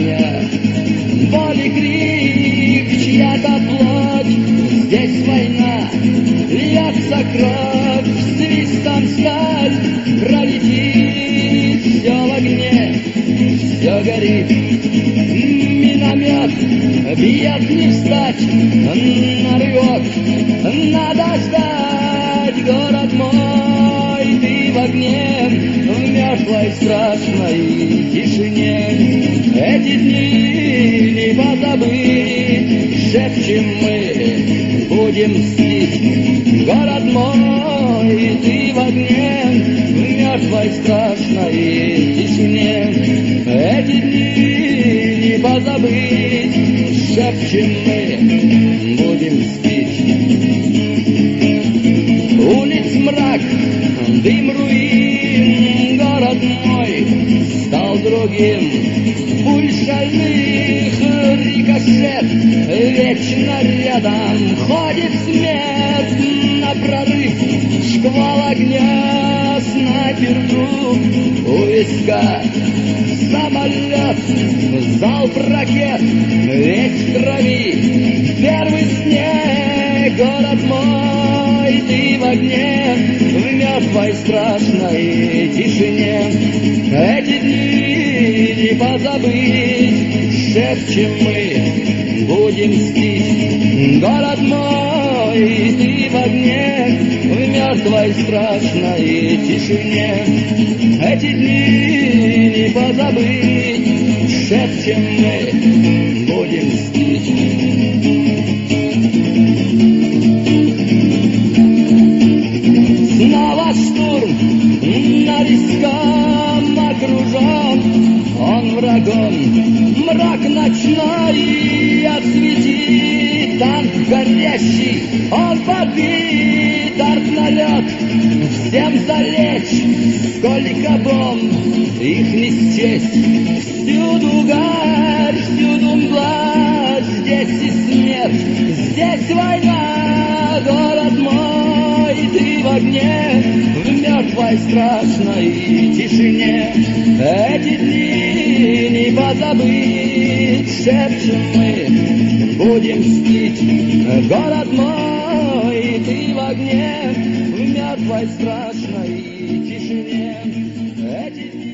огня. Боль и крик, чья-то плоть, здесь война, льется кровь, свистом сталь пролетит, все в огне, все горит. Миномет бьет не встать, нарвет, надо ждать, город мой, ты в огне, в мертвой страшной тишине. Эти дни не позабыть, шепчем мы, будем мстить. Город мой, ты в огне, в мертвой страшной тишине. Эти дни не позабыть, шепчем мы, будем мстить. Улиц мрак, дым руин, город мой стал другим. Пуль шальных, рикошет, вечно рядом ходит смерть на прорыв. Шквал огня, снайпер друг у виска. Самолет, залп ракет, весь в крови. Первый снег, город мой, ты в огне, в мертвой страшной тишине. Эти дни не позабыть, шепчем мы, будем мстить. Город мой, ты в огне, в мертвой страшной тишине. Эти дни не позабыть, шепчем мы, будем мстить. Снова штурм, на риском окружен он врагом. Мрак ночной осветит, танк горящий, он подбит, артналет. Всем залечь, сколько бомб, их не счесть. Всюду гарь, всюду мгла, здесь и смерть, здесь война. Город мой, ты в огне, в мертвой страшной тишине. Эти дни не позабыть, шепчем мы, будем мстить. Город мой, ты в огне, в мертвой страшной тишине. Эти дни